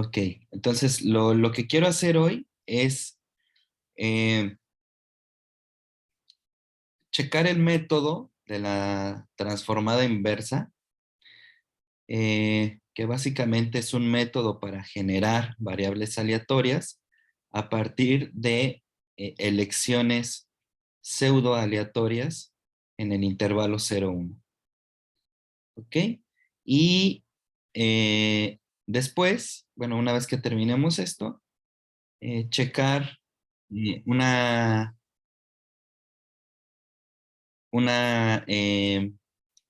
Ok, entonces lo que quiero hacer hoy es eh, checar el método de la transformada inversa, que básicamente es un método para generar variables aleatorias a partir de elecciones pseudo aleatorias en el intervalo 0, 1. ¿Ok? Y después, bueno, una vez que terminemos esto, checar una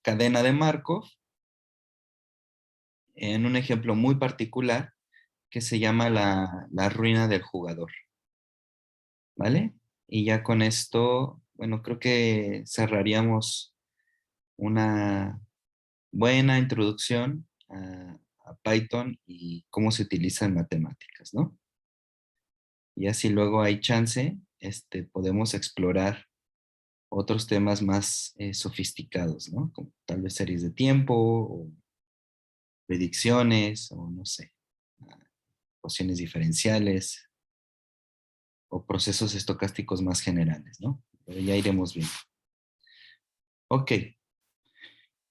cadena de Markov en un ejemplo muy particular que se llama la ruina del jugador, ¿vale? Y ya con esto, bueno, creo que cerraríamos una buena introducción a Python y cómo se utiliza en matemáticas, ¿no? Y así luego hay chance, podemos explorar otros temas más sofisticados, ¿no? Como tal vez series de tiempo o predicciones o no sé, ecuaciones diferenciales o procesos estocásticos más generales, ¿no? Pero ya iremos viendo. Ok.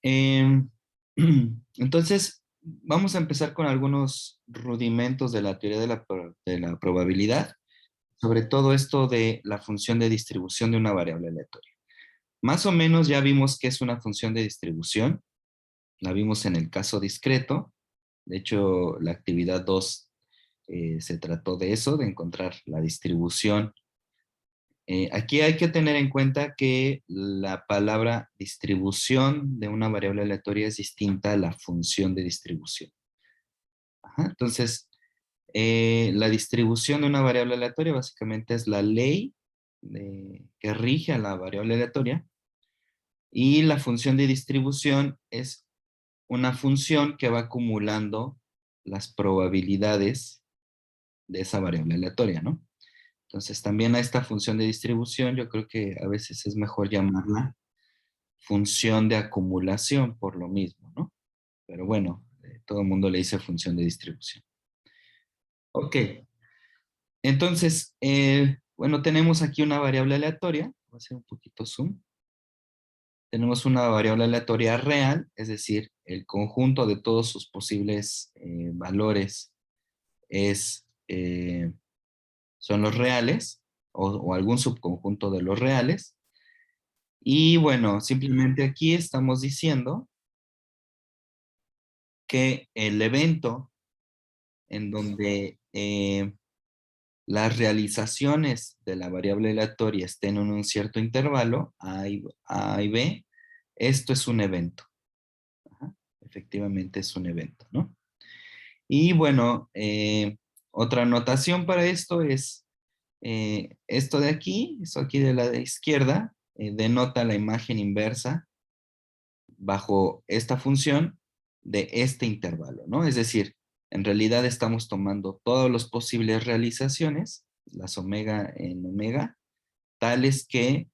Em, entonces, vamos a empezar con algunos rudimentos de la teoría de la probabilidad, sobre todo esto de la función de distribución de una variable aleatoria. Más o menos ya vimos que es una función de distribución, la vimos en el caso discreto. De hecho, la actividad 2 se trató de eso, de encontrar la distribución. Aquí hay que tener en cuenta que la palabra distribución de una variable aleatoria es distinta a la función de distribución. Ajá, entonces, la distribución de una variable aleatoria básicamente es la ley que rige a la variable aleatoria, y la función de distribución es una función que va acumulando las probabilidades de esa variable aleatoria, ¿no? Entonces, también a esta función de distribución yo creo que a veces es mejor llamarla función de acumulación por lo mismo, ¿no? Pero bueno, todo el mundo le dice función de distribución. Ok, entonces, bueno, tenemos aquí una variable aleatoria. Voy a hacer un poquito zoom. Tenemos una variable aleatoria real, es decir, el conjunto de todos sus posibles valores es, son los reales o algún subconjunto de los reales. Y bueno, simplemente aquí estamos diciendo que el evento en donde las realizaciones de la variable aleatoria estén en un cierto intervalo, A y B, esto es un evento. Ajá, efectivamente es un evento, ¿no? Y bueno, otra notación para esto es esto aquí de la izquierda, denota la imagen inversa bajo esta función de este intervalo, ¿no? Es decir, en realidad estamos tomando todas las posibles realizaciones, las omega en omega, tales que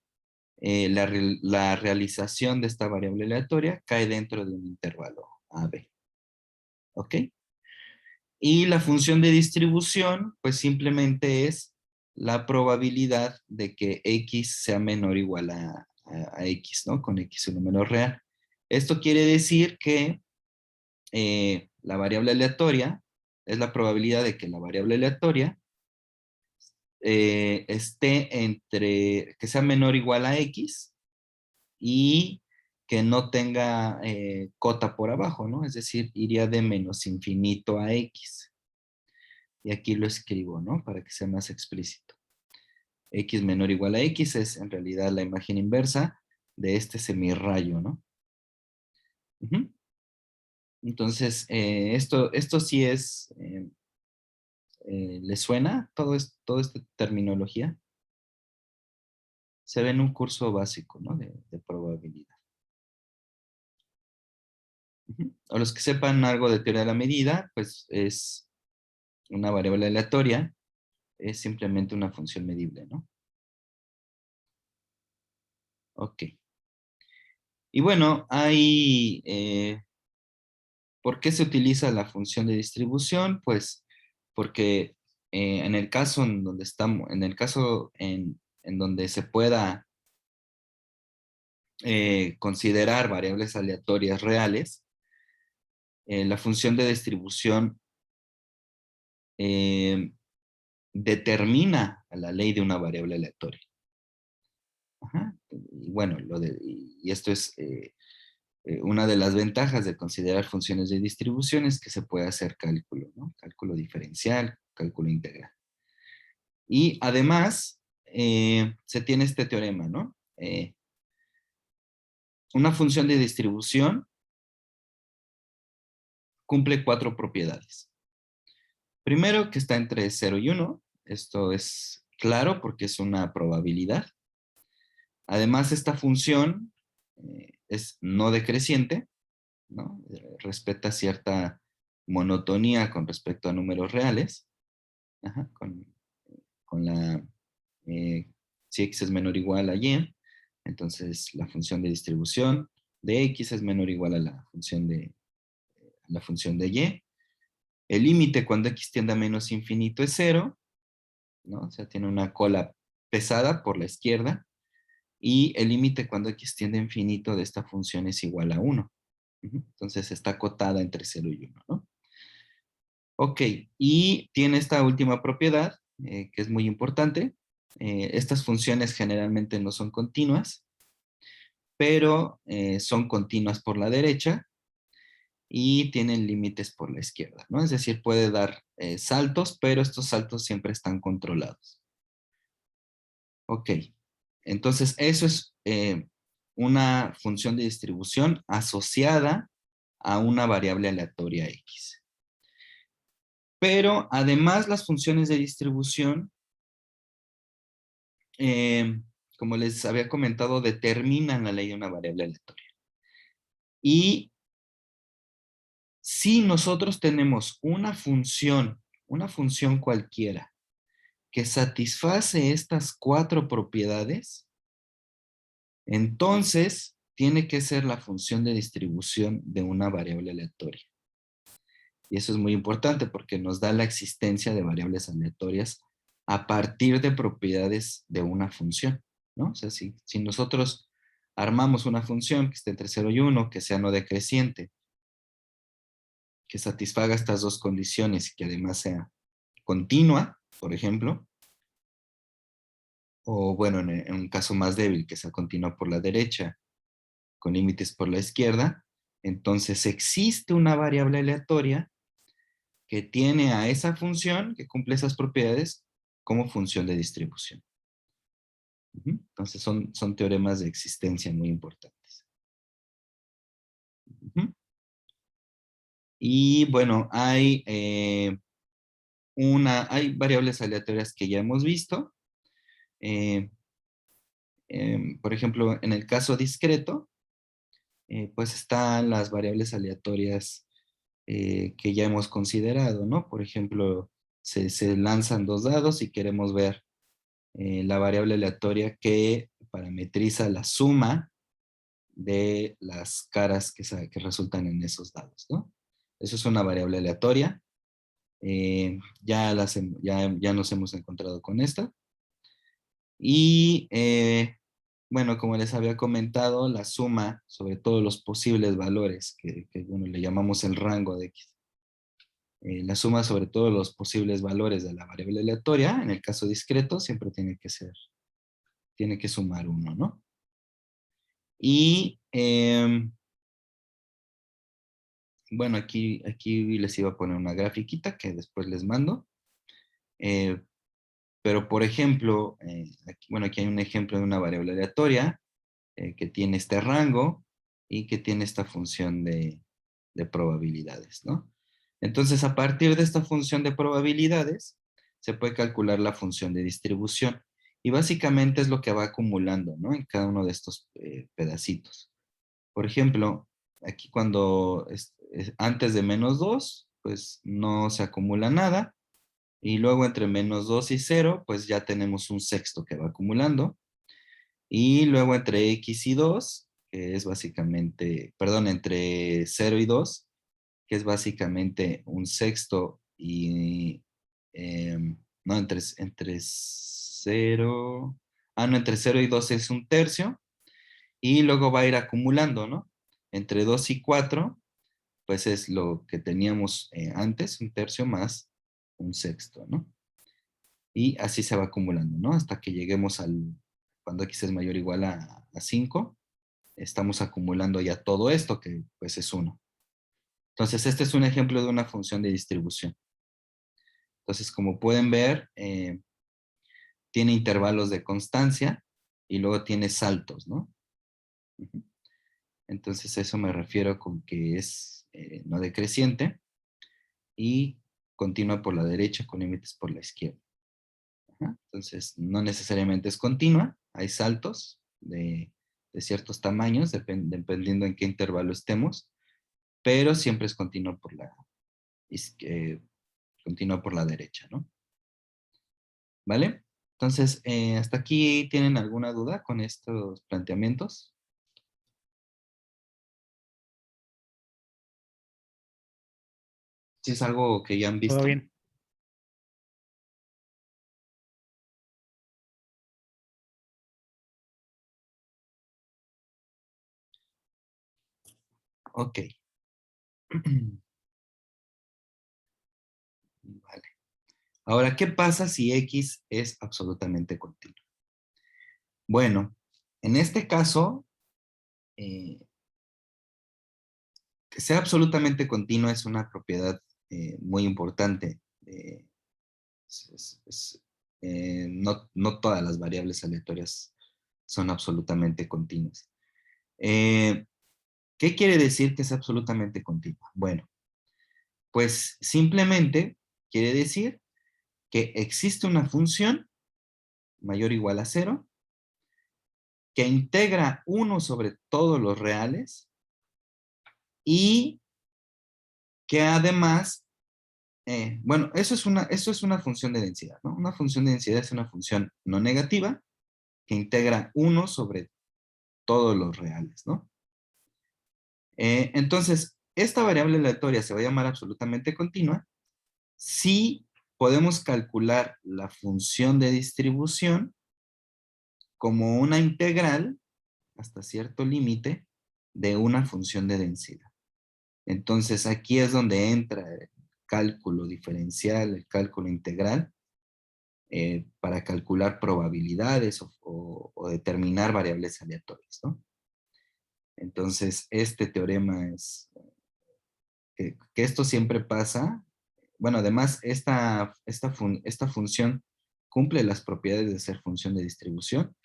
la realización de esta variable aleatoria cae dentro de un intervalo AB. ¿Ok? Y la función de distribución, pues simplemente es la probabilidad de que X sea menor o igual a X, ¿no? Con X un número real. Esto quiere decir que la variable aleatoria es la probabilidad de que la variable aleatoria esté entre, que sea menor o igual a X y que no tenga cota por abajo, ¿no? Es decir, iría de menos infinito a X. Y aquí lo escribo, ¿no? Para que sea más explícito. X menor o igual a X es en realidad la imagen inversa de este semirrayo, ¿no? Uh-huh. Entonces, esto sí es, ¿le suena toda esta terminología? Se ve en un curso básico, ¿no? De probabilidad. Uh-huh. O los que sepan algo de teoría de la medida, pues es una variable aleatoria, es simplemente una función medible, ¿no? Ok. Y bueno, ¿por qué se utiliza la función de distribución? Pues porque en el caso en donde estamos, en el caso en donde se pueda considerar variables aleatorias reales, la función de distribución eh, determina a la ley de una variable aleatoria. Ajá. Y bueno, y esto es una de las ventajas de considerar funciones de distribución es que se puede hacer cálculo, ¿no? Cálculo diferencial, cálculo integral. Y además, se tiene este teorema, ¿no? Una función de distribución cumple 4 propiedades. Primero, que está entre 0 y 1. Esto es claro porque es una probabilidad. Además, esta función es no decreciente, ¿no? Respeta cierta monotonía con respecto a números reales. Ajá, con la, si x es menor o igual a y, entonces la función de distribución de x es menor o igual a la función de y. El límite cuando x tiende a menos infinito es 0, ¿no? O sea, tiene una cola pesada por la izquierda. Y el límite cuando x tiende a infinito de esta función es igual a 1. Entonces está acotada entre 0 y 1, ¿no? Ok, y tiene esta última propiedad, que es muy importante. Estas funciones generalmente no son continuas, pero son continuas por la derecha y tienen límites por la izquierda, ¿no? Es decir, puede dar saltos, pero estos saltos siempre están controlados. Ok, entonces eso es una función de distribución asociada a una variable aleatoria x. Pero además las funciones de distribución, eh, como les había comentado, determinan la ley de una variable aleatoria. Y si nosotros tenemos una función cualquiera, que satisface estas 4 propiedades, entonces tiene que ser la función de distribución de una variable aleatoria. Y eso es muy importante porque nos da la existencia de variables aleatorias a partir de propiedades de una función, ¿no? O sea, si nosotros armamos una función que esté entre 0 y 1, que sea no decreciente, que satisfaga estas dos condiciones y que además sea continua, por ejemplo, o bueno, en un caso más débil, que sea continua por la derecha, con límites por la izquierda, entonces existe una variable aleatoria que tiene a esa función, que cumple esas propiedades, como función de distribución. Entonces son teoremas de existencia muy importantes. Y bueno, hay variables aleatorias que ya hemos visto. Eh, por ejemplo, en el caso discreto, pues están las variables aleatorias que ya hemos considerado, ¿no? Por ejemplo, se lanzan 2 dados y queremos ver la variable aleatoria que parametriza la suma de las caras que resultan en esos dados, ¿no? Eso es una variable aleatoria. Ya nos hemos encontrado con esta. Y bueno, como les había comentado, la suma sobre todos los posibles valores, bueno, le llamamos el rango de x. La suma sobre todos los posibles valores de la variable aleatoria, en el caso discreto, siempre tiene que sumar 1, ¿no? Y bueno, aquí les iba a poner una grafiquita que después les mando. Pero por ejemplo, aquí hay un ejemplo de una variable aleatoria que tiene este rango y que tiene esta función de probabilidades, ¿no? Entonces, a partir de esta función de probabilidades, se puede calcular la función de distribución. Y básicamente es lo que va acumulando, ¿no? En cada uno de estos pedacitos. Por ejemplo, aquí cuando antes de -2, pues no se acumula nada. Y luego entre -2 y 0, pues ya tenemos un sexto que va acumulando. Y luego entre x y 2, que es básicamente, perdón, entre 0 y 2, que es básicamente un sexto no, entre 0, no, entre 0 y 2 es un tercio, y luego va a ir acumulando, ¿no? Entre 2 y 4, pues es lo que teníamos antes, un tercio más un sexto, ¿no? Y así se va acumulando, ¿no? Hasta que lleguemos cuando x es mayor o igual a 5, estamos acumulando ya todo esto, que pues es 1. Entonces, este es un ejemplo de una función de distribución. Entonces, como pueden ver, tiene intervalos de constancia y luego tiene saltos, ¿no? Ujú. Entonces, eso me refiero con que es no decreciente y continua por la derecha con límites por la izquierda. Ajá. Entonces, no necesariamente es continua, hay saltos de ciertos tamaños, dependiendo en qué intervalo estemos, pero siempre es continua continua por la derecha, ¿no? ¿Vale? Entonces, ¿hasta aquí tienen alguna duda con estos planteamientos? Si es algo que ya han Todo visto. bien. Ok. Vale. Ahora, ¿qué pasa si X es absolutamente continuo? Bueno, en este caso, eh, que sea absolutamente continua es una propiedad muy importante. No todas las variables aleatorias son absolutamente continuas. ¿Qué quiere decir que es absolutamente continua? Bueno, pues simplemente quiere decir que existe una función mayor o igual a 0 que integra 1 sobre todos los reales y que además, bueno, eso es una función de densidad, ¿no? Una función de densidad es una función no negativa que integra 1 sobre todos los reales, ¿no? Entonces, esta variable aleatoria se va a llamar absolutamente continua si podemos calcular la función de distribución como una integral hasta cierto límite de una función de densidad. Entonces, aquí es donde entra el cálculo diferencial, el cálculo integral, para calcular probabilidades o determinar variables aleatorias, ¿no? Entonces, este teorema es que esto siempre pasa. Bueno, además, esta función cumple las propiedades de ser función de distribución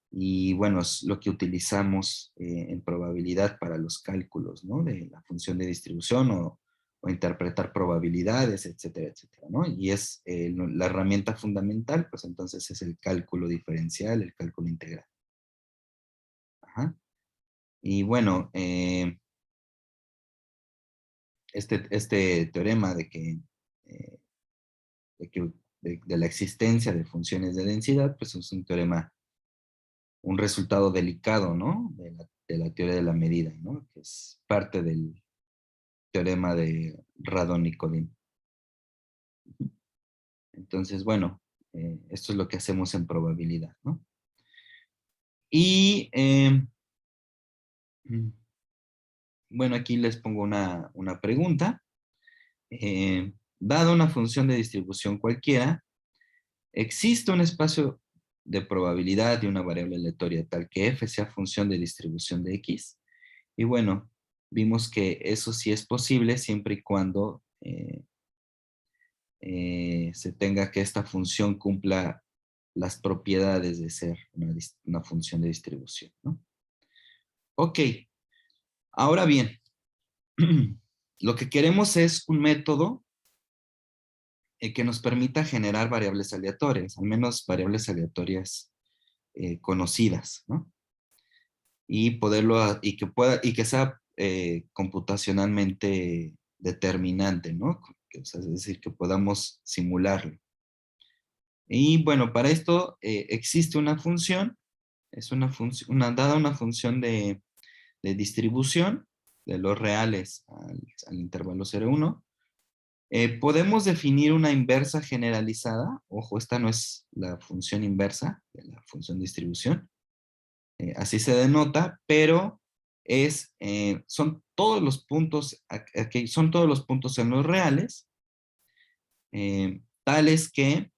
y bueno, es lo que utilizamos en probabilidad para los cálculos, ¿no? De la función de distribución o interpretar probabilidades, etcétera, etcétera, ¿no? Y es la herramienta fundamental, pues entonces es el cálculo diferencial, el cálculo integral. Ajá. Y bueno, este teorema eh, de la existencia de funciones de densidad, pues es un teorema, un resultado delicado, ¿no? De la teoría de la medida, ¿no? Que es parte del teorema de Radon-Nikodym. Entonces, bueno, esto es lo que hacemos en probabilidad, ¿no? Y, bueno, aquí les pongo una pregunta. Dada una función de distribución cualquiera, existe un espacio de probabilidad de una variable aleatoria tal que f sea función de distribución de x. Y bueno, vimos que eso sí es posible siempre y cuando se tenga que esta función cumpla las propiedades de ser una función de distribución, ¿no? Ok, ahora bien, lo que queremos es un método que nos permita generar variables aleatorias, al menos variables aleatorias conocidas, ¿no? Y y que sea computacionalmente determinante, ¿no? O sea, es decir, que podamos simularlo. Y bueno, para esto existe una función, es dada una función de distribución de los reales al intervalo 0,1, Podemos definir una inversa generalizada. Ojo, esta no es la función inversa de la función de distribución. Así se denota, pero son todos los puntos, aquí son todos los puntos en los reales, tales que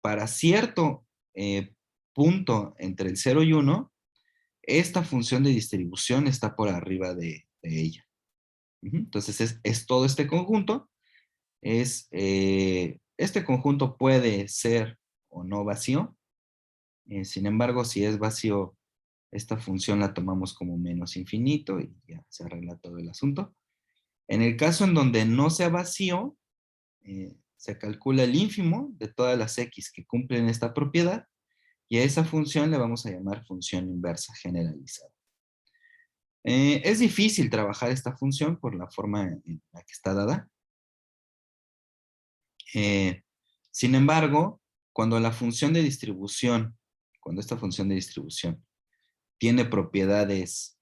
para cierto punto entre el 0 y 1, esta función de distribución está por arriba de ella. Entonces es todo este conjunto. Este conjunto puede ser o no vacío. Sin embargo, si es vacío, esta función la tomamos como menos infinito y ya se arregla todo el asunto. En el caso en donde no sea vacío, se calcula el ínfimo de todas las x que cumplen esta propiedad y a esa función le vamos a llamar función inversa generalizada. Es difícil trabajar esta función por la forma en la que está dada. Sin embargo, cuando esta función de distribución tiene propiedades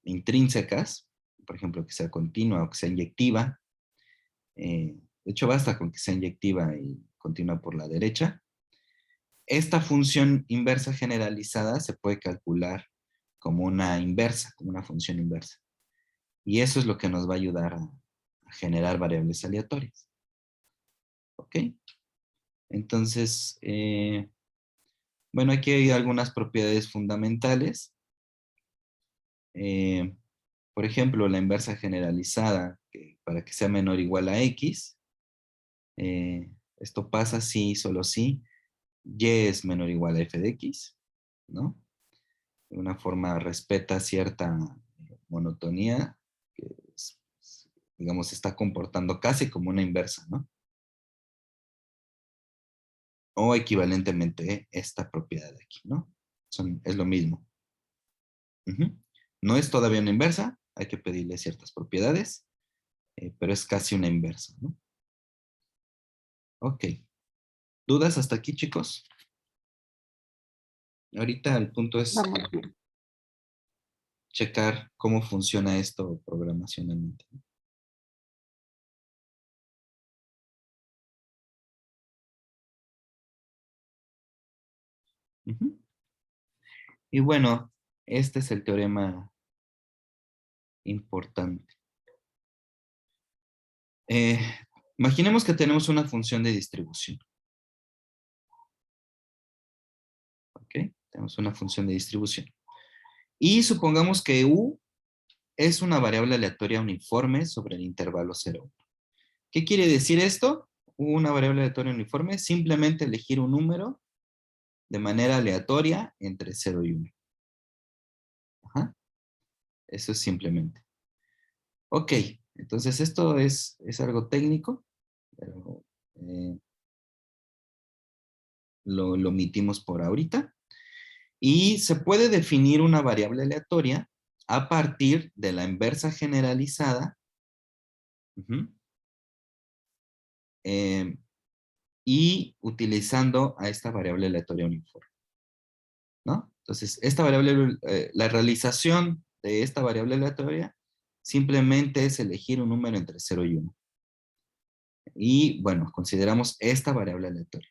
intrínsecas, por ejemplo, que sea continua o que sea inyectiva, de hecho basta con que sea inyectiva y continua por la derecha, esta función inversa generalizada se puede calcular como una inversa, como una función inversa. Y eso es lo que nos va a ayudar a generar variables aleatorias. ¿Ok? Entonces, bueno, aquí hay algunas propiedades fundamentales. Por ejemplo, la inversa generalizada, que para que sea menor o igual a x, esto pasa si, solo si, y es menor o igual a f de x, ¿no? De una forma respeta cierta monotonía, que digamos, se está comportando casi como una inversa, ¿no? O equivalentemente esta propiedad de aquí, ¿no? Es lo mismo. No es todavía una inversa, hay que pedirle ciertas propiedades, pero es casi una inversa, ¿no? Ok. ¿Dudas hasta aquí, chicos? Ahorita el punto es Vamos bien. checar cómo funciona esto programacionalmente. Ujú. Y bueno, este es el teorema importante. Eh, Imaginemos que tenemos una función de distribución. ¿Ok? Tenemos una función de distribución. Y supongamos que U es una variable aleatoria uniforme sobre el intervalo 0,1. ¿Qué quiere decir esto? Una variable aleatoria uniforme, simplemente elegir un número de manera aleatoria entre 0 y 1. Ajá. Eso es simplemente. Ok, entonces esto es algo técnico, pero lo omitimos por ahorita. Y se puede definir una variable aleatoria a partir de la inversa generalizada. Y utilizando a esta variable aleatoria uniforme, ¿no? Entonces, esta variable, la realización de esta variable aleatoria simplemente es elegir un número entre 0 y 1. Y bueno, consideramos esta variable aleatoria.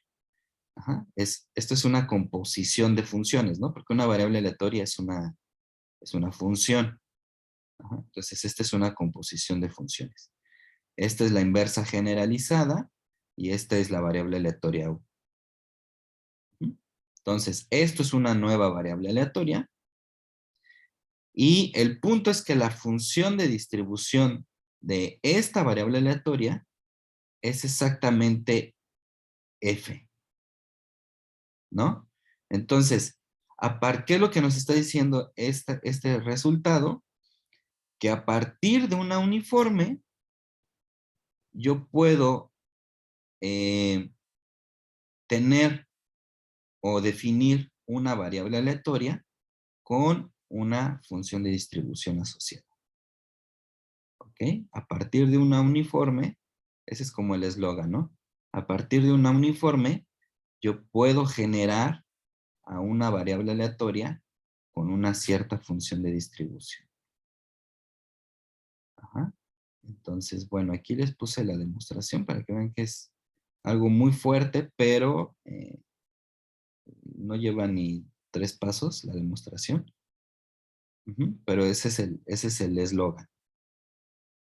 Ajá. Esto es una composición de funciones, ¿no? Porque una variable aleatoria es una función. Ajá. Entonces, esta es una composición de funciones. Esta es la inversa generalizada y esta es la variable aleatoria U. Entonces, esto es una nueva variable aleatoria y el punto es que la función de distribución de esta variable aleatoria es exactamente f, ¿no? Entonces, ¿qué es lo que nos está diciendo este resultado? Que a partir de una uniforme, yo puedo tener o definir una variable aleatoria con una función de distribución asociada. ¿Ok? A partir de una uniforme, ese es como el eslogan, ¿no? A partir de una uniforme, yo puedo generar a una variable aleatoria con una cierta función de distribución. Ajá. Entonces, bueno, aquí les puse la demostración para que vean que es algo muy fuerte, pero no lleva ni 3 pasos la demostración. Pero ese es el eslogan.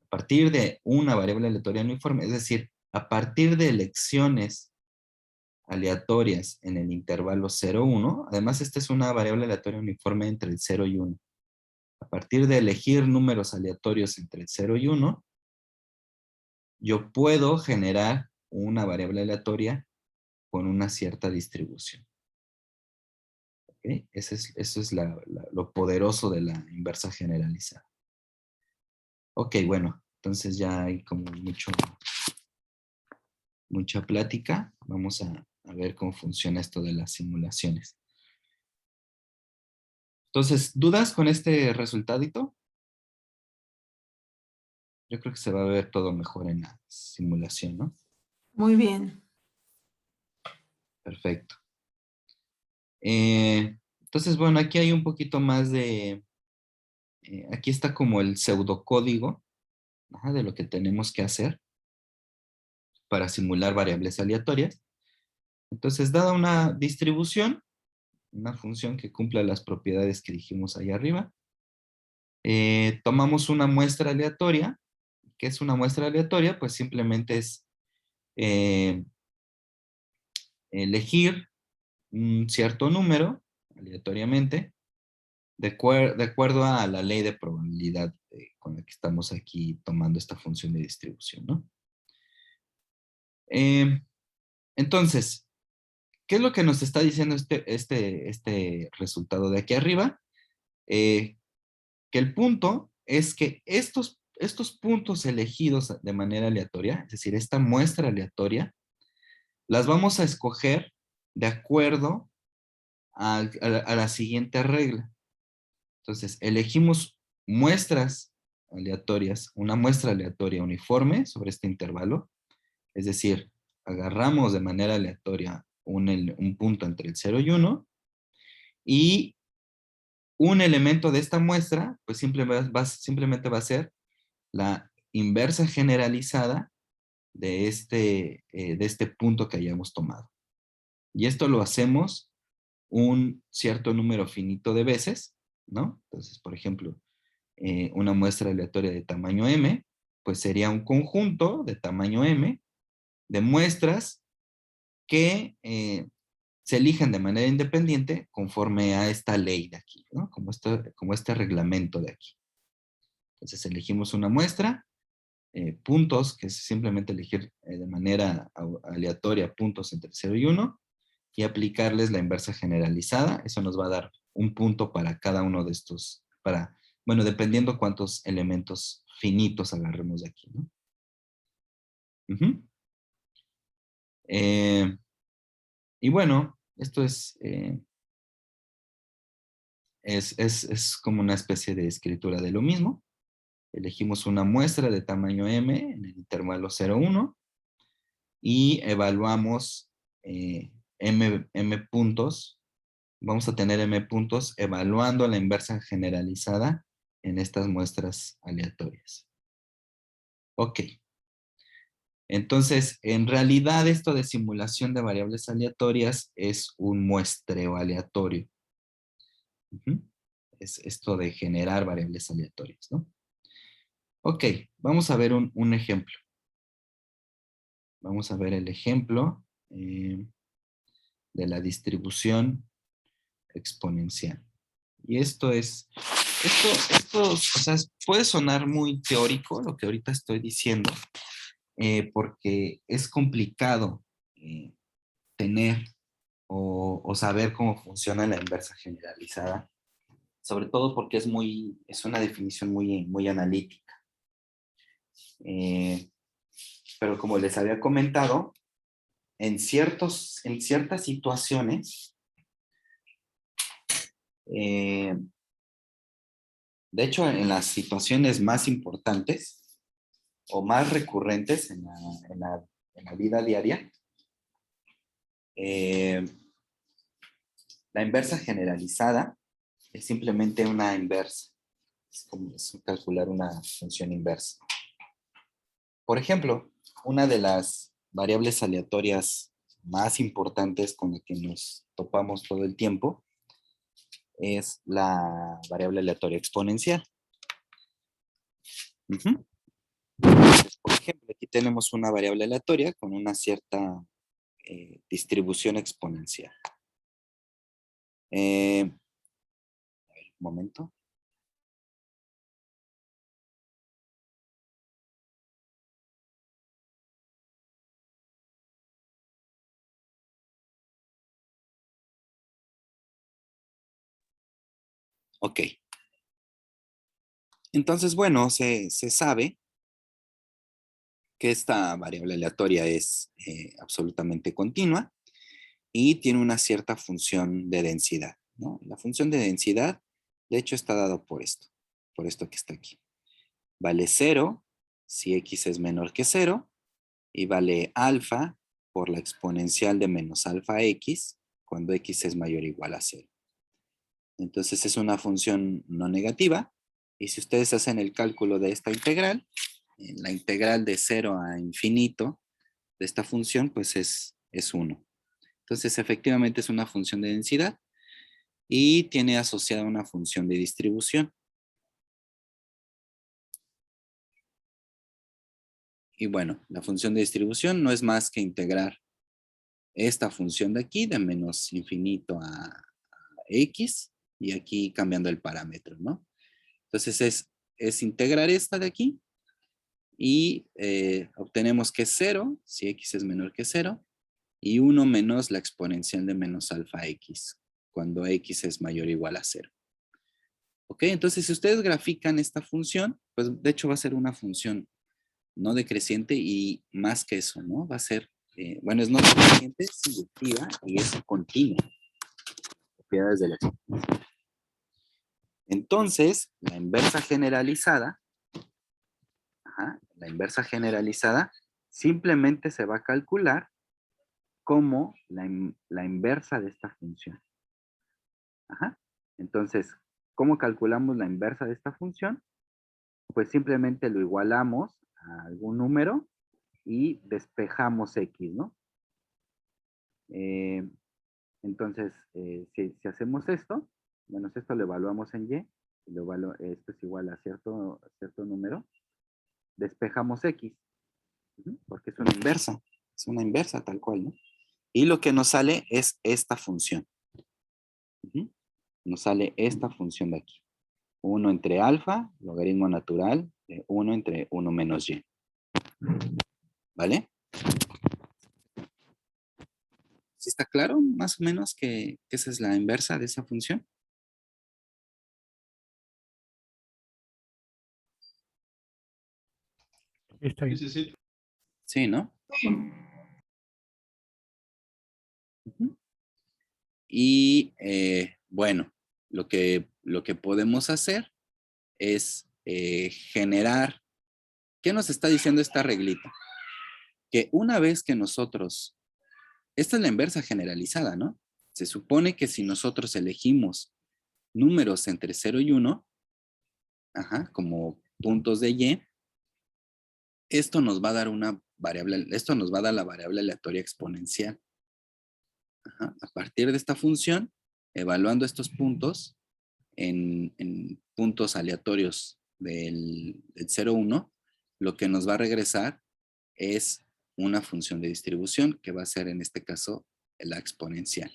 A partir de una variable aleatoria uniforme, es decir, a partir de elecciones aleatorias en el intervalo 0, 1, además esta es una variable aleatoria uniforme entre el 0 y 1. A partir de elegir números aleatorios entre el 0 y 1, yo puedo generar una variable aleatoria con una cierta distribución. ¿Okay? Eso es lo poderoso de la inversa generalizada. Ok, bueno, entonces ya hay como mucha plática. Vamos a ver cómo funciona esto de las simulaciones. Entonces, ¿dudas con este resultadito? Yo creo que se va a ver todo mejor en la simulación, ¿no? Muy bien. Perfecto. Entonces, bueno, aquí hay un poquito más de... aquí está como el pseudocódigo, ajá, de lo que tenemos que hacer para simular variables aleatorias. Entonces, dada una distribución, una función que cumpla las propiedades que dijimos ahí arriba, tomamos una muestra aleatoria. ¿Qué es una muestra aleatoria? Pues simplemente es eh, elegir un cierto número aleatoriamente de acuerdo a la ley de probabilidad con la que estamos aquí tomando esta función de distribución, ¿no? Entonces, ¿qué es lo que nos está diciendo este resultado de aquí arriba? Que el punto es que estos puntos elegidos de manera aleatoria, es decir, esta muestra aleatoria, las vamos a escoger de acuerdo a la siguiente regla. Entonces, elegimos muestras aleatorias, una muestra aleatoria uniforme sobre este intervalo, es decir, agarramos de manera aleatoria un punto entre el 0 y 1 y un elemento de esta muestra, pues simplemente va a ser la inversa generalizada de este punto que hayamos tomado. Y esto lo hacemos un cierto número finito de veces, ¿no? Entonces, por ejemplo, una muestra aleatoria de tamaño m, pues sería un conjunto de tamaño m de muestras que se eligen de manera independiente conforme a esta ley de aquí, ¿no? Como este reglamento de aquí. Entonces elegimos una muestra, puntos, que es simplemente elegir de manera aleatoria puntos entre 0 y 1, y aplicarles la inversa generalizada. Eso nos va a dar un punto para cada uno de estos, bueno, dependiendo cuántos elementos finitos agarremos de aquí, ¿no? Uh-huh. Y bueno, esto es como una especie de escritura de lo mismo. Elegimos una muestra de tamaño m en el intervalo 0, 1 y evaluamos m puntos. Vamos a tener m puntos evaluando la inversa generalizada en estas muestras aleatorias. Ok. Entonces, en realidad esto de simulación de variables aleatorias es un muestreo aleatorio. Es esto de generar variables aleatorias, ¿no? Ok, vamos a ver un ejemplo. Vamos a ver el ejemplo de la distribución exponencial. Y o sea, puede sonar muy teórico lo que ahorita estoy diciendo, porque es complicado tener o saber cómo funciona la inversa generalizada, sobre todo porque es una definición muy analítica. Pero como les había comentado, en ciertas situaciones, de hecho, en las situaciones más importantes o más recurrentes en la vida diaria, la inversa generalizada es simplemente una inversa. Es como calcular una función inversa. Por ejemplo, una de las variables aleatorias más importantes con la que nos topamos todo el tiempo es la variable aleatoria exponencial. Ujú. Entonces, por ejemplo, aquí tenemos una variable aleatoria con una cierta distribución exponencial. Un momento. Ok. Entonces, bueno, se sabe que esta variable aleatoria es absolutamente continua y tiene una cierta función de densidad, ¿no? La función de densidad, de hecho, está dado por esto que está aquí. Vale 0 si x es menor que 0 y vale alfa por la exponencial de menos alfa x cuando x es mayor o igual a 0. Entonces es una función no negativa y si ustedes hacen el cálculo de esta integral, la integral de 0 a infinito de esta función pues es 1. Entonces efectivamente es una función de densidad y tiene asociada una función de distribución. Y bueno, la función de distribución no es más que integrar esta función de aquí de menos infinito a x y aquí cambiando el parámetro, ¿no? Entonces es integrar esta de aquí y obtenemos que es 0 si x es menor que 0 y 1 menos la exponencial de menos alfa x cuando x es mayor o igual a 0. Ok, entonces si ustedes grafican esta función, pues de hecho va a ser una función no decreciente y más que eso, ¿no? Va a ser, bueno, es no decreciente, es inyectiva y es continua. Propiedades de la exponencial. Entonces, la inversa generalizada, la inversa generalizada simplemente se va a calcular como la inversa de esta función. Ajá. Entonces, ¿cómo calculamos la inversa de esta función? Pues simplemente lo igualamos a algún número y despejamos x, ¿no? Eh, entonces, si hacemos esto, menos esto lo evaluamos en y, esto es igual a cierto número, despejamos x, porque es una inversa tal cual, ¿no? Y lo que nos sale es esta función. Nos sale esta función de aquí. 1 entre alfa, logaritmo natural de 1 entre 1 menos y. ¿Vale? ¿Sí está claro más o menos que esa es la inversa de esa función? Está bien. Sí, sí, sí. Sí, ¿no? Y bueno, lo que podemos hacer es generar, ¿qué nos está diciendo esta reglita? Que una vez que nosotros, esta es la inversa generalizada, ¿no? Se supone que si nosotros elegimos números entre 0 y 1, como puntos de y, esto nos va a dar una variable, esto nos va a dar la variable aleatoria exponencial. A partir de esta función, evaluando estos puntos en puntos aleatorios del 0, 1, lo que nos va a regresar es una función de distribución que va a ser en este caso la exponencial.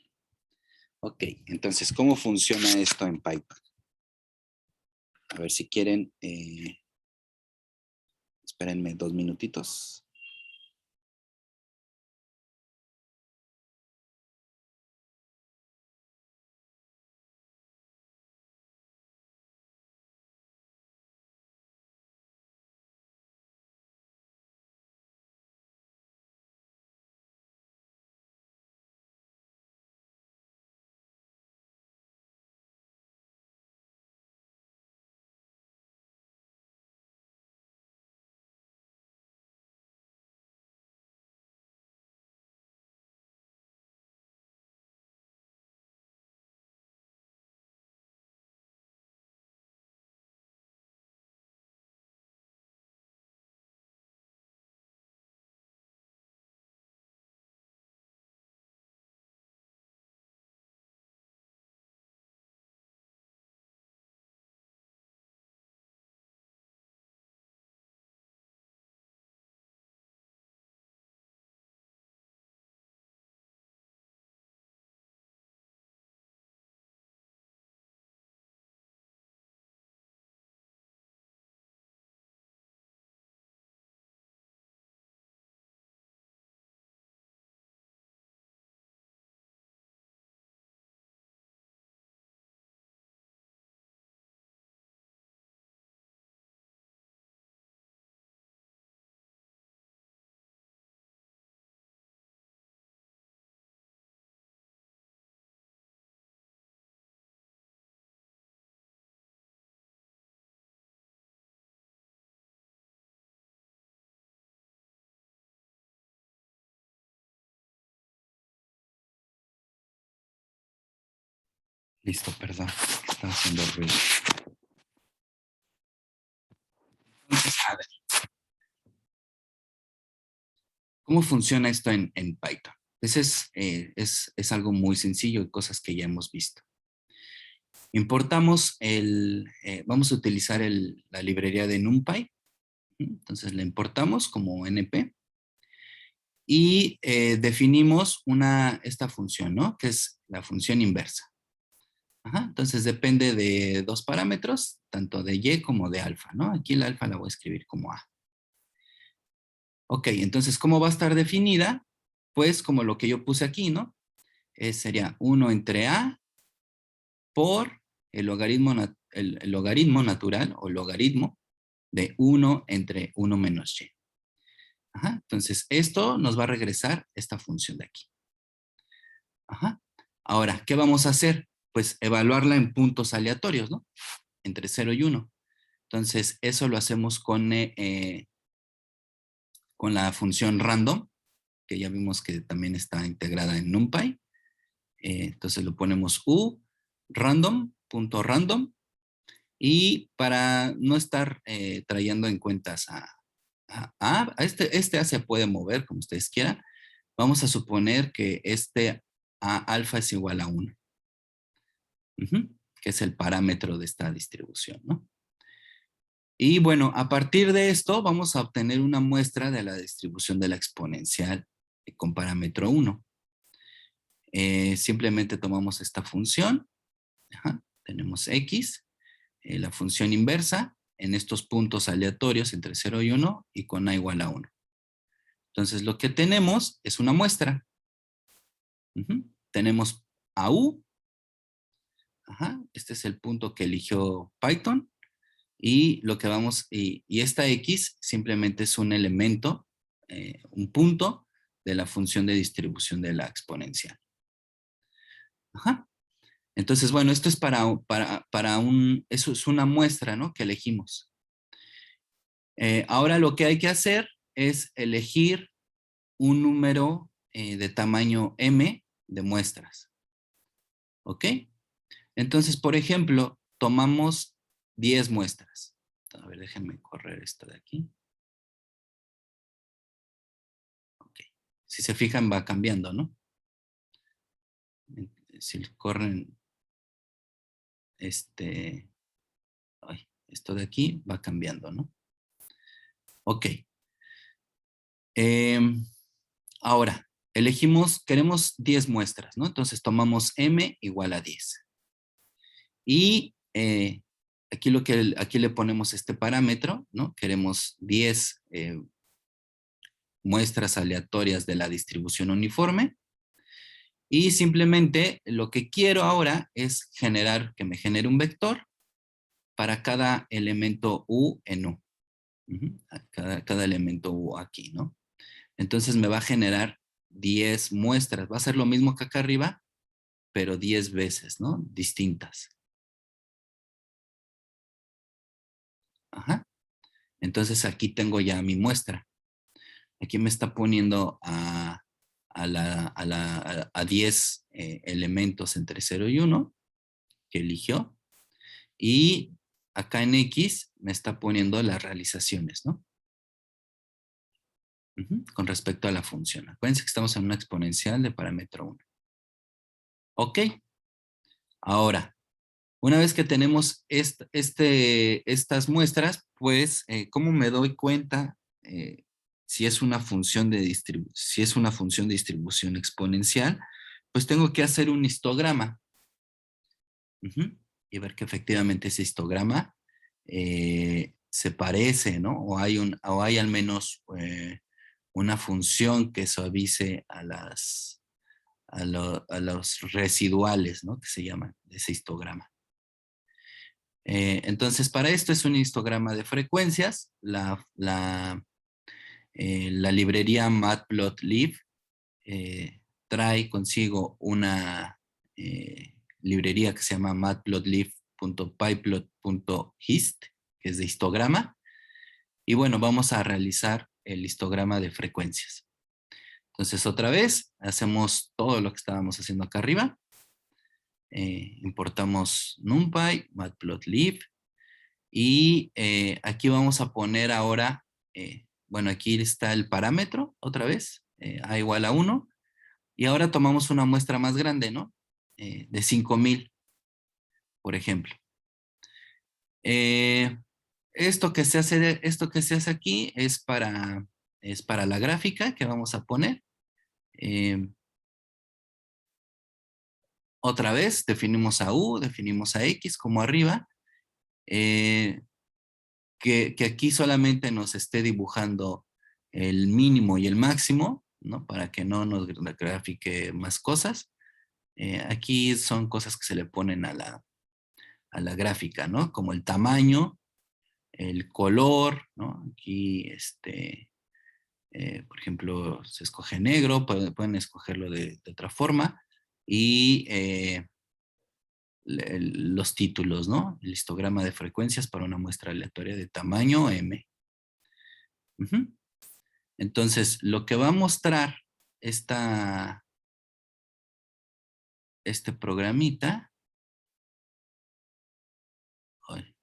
Ok, entonces, ¿cómo funciona esto en Python? A ver si quieren, espérenme 2 minutitos. Listo, perdón. Está haciendo ruido. Entonces, a ver, ¿cómo funciona esto en Python? Pues es algo muy sencillo y cosas que ya hemos visto. Importamos vamos a utilizar la librería de NumPy. Entonces la importamos como NP y definimos esta función, ¿no? Que es la función inversa. Ajá, entonces depende de dos parámetros, tanto de y como de alfa, ¿no? Aquí la alfa la voy a escribir como a. Ok, entonces, ¿cómo va a estar definida? Pues como lo que yo puse aquí, ¿no? Sería 1 entre a por el logaritmo natural o logaritmo de 1 entre 1 menos y. Ajá, entonces esto nos va a regresar esta función de aquí. Ajá. Ahora, ¿qué vamos a hacer? Pues evaluarla en puntos aleatorios, ¿no? Entre 0 y 1. Entonces, eso lo hacemos con la función random, que ya vimos que también está integrada en NumPy. Entonces lo ponemos random.random, y para no estar trayendo en cuentas este A se puede mover como ustedes quieran, vamos a suponer que este A alfa es igual a 1, que es el parámetro de esta distribución, ¿no? Y bueno, a partir de esto vamos a obtener una muestra de la distribución de la exponencial con parámetro 1. Simplemente tomamos esta función, tenemos x, la función inversa en estos puntos aleatorios entre 0 y 1 y con a igual a 1. Entonces lo que tenemos es una muestra. Tenemos a u, este es el punto que eligió Python, y lo que y esta x simplemente es un elemento, un punto de la función de distribución de la exponencial. Entonces, bueno, esto es eso es una muestra, ¿no? Que elegimos. Ahora lo que hay que hacer es elegir un número de tamaño m de muestras. ¿Ok? Entonces, por ejemplo, tomamos 10 muestras. A ver, déjenme correr esto de aquí. Ok. Si se fijan, va cambiando, ¿no? Si corren esto de aquí va cambiando, ¿no? Ok. Ahora, queremos 10 muestras, ¿no? Entonces tomamos m igual a 10. Y aquí le ponemos este parámetro, ¿no? Queremos 10 muestras aleatorias de la distribución uniforme. Y simplemente lo que quiero ahora es que me genere un vector para cada elemento u en u. Cada elemento u aquí, ¿no? Entonces me va a generar 10 muestras. Va a ser lo mismo que acá arriba, pero 10 veces, ¿no? Distintas. Ajá. Entonces aquí tengo ya mi muestra. Aquí me está poniendo a 10 elementos entre 0 y 1 que eligió. Y acá en X me está poniendo las realizaciones, ¿no? Con respecto a la función. Acuérdense que estamos en una exponencial de parámetro 1. Ok. Ahora, una vez que tenemos estas muestras, pues, ¿cómo me doy cuenta si es una función de distribución exponencial? Pues tengo que hacer un histograma. Y ver que efectivamente ese histograma se parece, ¿no? O hay al menos una función que suavice a los residuales, ¿no? Que se llaman de ese histograma. Entonces, para esto es un histograma de frecuencias. La librería Matplotlib trae consigo una librería que se llama matplotlib.pyplot.hist, que es de histograma. Y bueno, vamos a realizar el histograma de frecuencias. Entonces, otra vez, hacemos todo lo que estábamos haciendo acá arriba. Importamos NumPy, Matplotlib. Y aquí vamos a poner ahora, bueno, aquí está el parámetro otra vez, A igual a 1. Y ahora tomamos una muestra más grande, ¿no? De 5000, por ejemplo. Esto que se hace aquí es para la gráfica que vamos a poner. Eh, Otra vez definimos a U, definimos a X como arriba. Eh, que aquí solamente nos esté dibujando el mínimo y el máximo, ¿no? Para que no nos grafique más cosas. Aquí son cosas que se le ponen a la gráfica, ¿no? Como el tamaño, el color, ¿no? Aquí, por ejemplo, se escoge negro, pueden escogerlo de otra forma. Y los títulos, ¿no? El histograma de frecuencias para una muestra aleatoria de tamaño M. Ujú. Entonces, lo que va a mostrar este programita, ay,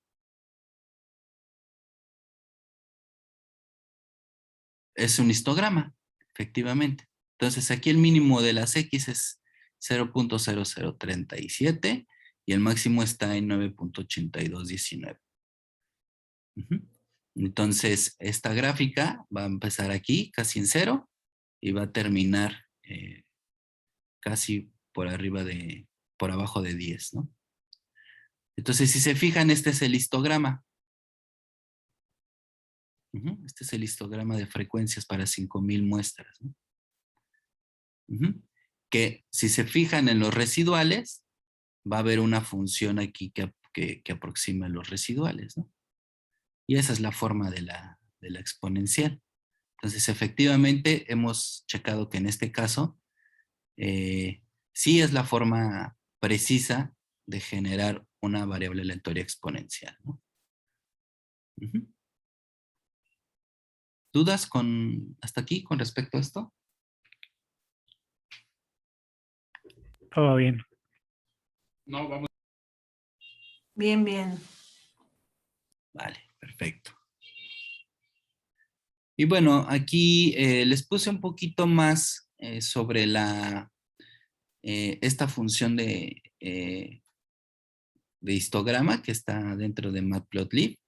es un histograma, efectivamente. Entonces, aquí el mínimo de las X es 0.0037 y el máximo está en 9.8219. Entonces, esta gráfica va a empezar aquí, casi en 0, y va a terminar casi por abajo de 10, ¿no? Entonces, si se fijan, este es el histograma. Este es el histograma de frecuencias para 5000 muestras, ¿no? Que si se fijan en los residuales, va a haber una función aquí que aproxima los residuales, ¿no? Y esa es la forma de la exponencial. Entonces, efectivamente, hemos checado que en este caso sí es la forma precisa de generar una variable aleatoria exponencial, ¿no? ¿Dudas hasta aquí con respecto a esto? Todo bien. No, vamos. Bien, bien. Vale, perfecto. Y bueno, aquí les puse un poquito más sobre esta función de histograma que está dentro de Matplotlib.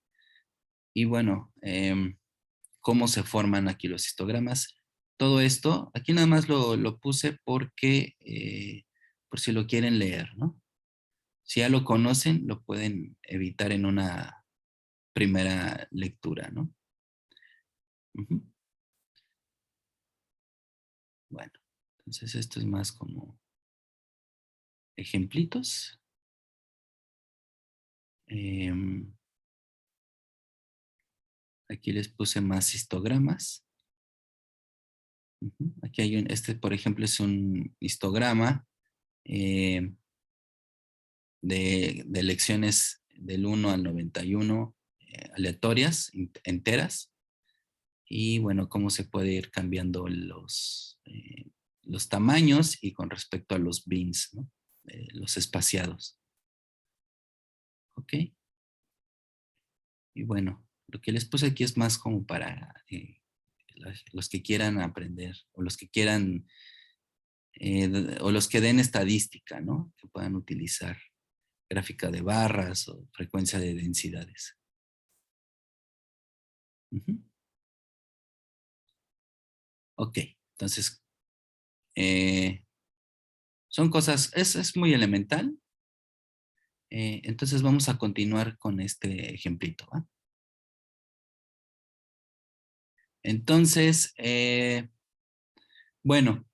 Y bueno, cómo se forman aquí los histogramas. Todo esto, aquí nada más lo puse porque, por si lo quieren leer, ¿no? Si ya lo conocen, lo pueden evitar en una primera lectura, ¿no? Bueno, entonces esto es más como ejemplitos. Aquí les puse más histogramas. Aquí hay por ejemplo, es un histograma de lecciones del 1 al 91 aleatorias, enteras. Y bueno, cómo se puede ir cambiando los tamaños y con respecto a los bins, ¿no? Los espaciados. ¿Ok? Y bueno, lo que les puse aquí es más como para los que quieran aprender o los que quieran o los que den estadística, ¿no? Que puedan utilizar gráfica de barras o frecuencia de densidades. Ok, entonces son cosas, es muy elemental. Entonces vamos a continuar con este ejemplito, ¿va? Entonces, bueno,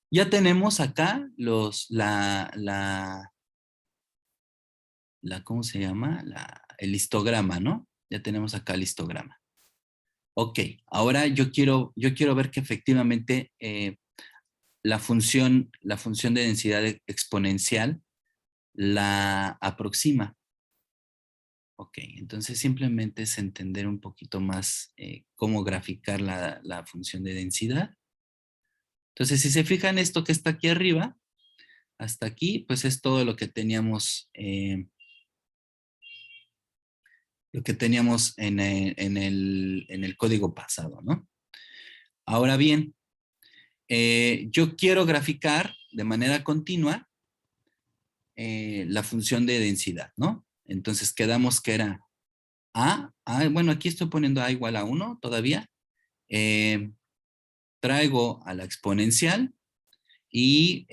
ya tenemos acá ¿cómo se llama? El histograma, ¿no? Ya tenemos acá el histograma. Ok, ahora yo quiero ver que efectivamente la función de densidad exponencial la aproxima. Ok, entonces simplemente es entender un poquito más cómo graficar la función de densidad. Entonces, si se fijan esto que está aquí arriba, hasta aquí, pues es todo lo que teníamos, en el código pasado, ¿no? Ahora bien, yo quiero graficar de manera continua la función de densidad, ¿no? Entonces quedamos que era bueno, aquí estoy poniendo A igual a 1 todavía. Traigo a la exponencial y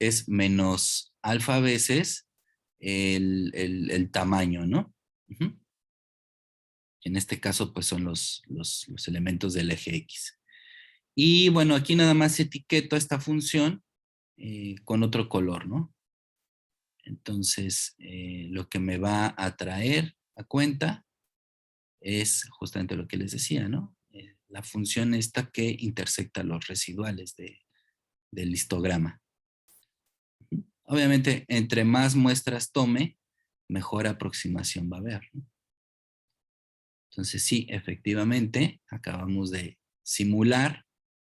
es menos alfa veces el tamaño, ¿no? Uh-huh. En este caso, pues son los elementos del eje X. Y bueno, aquí nada más etiqueto esta función con otro color, ¿no? Entonces, lo que me va a traer a cuenta es justamente lo que les decía, ¿no? La función esta que intersecta los residuales del histograma. Obviamente, entre más muestras tome, mejor aproximación va a haber, ¿no? Entonces, sí, efectivamente, acabamos de simular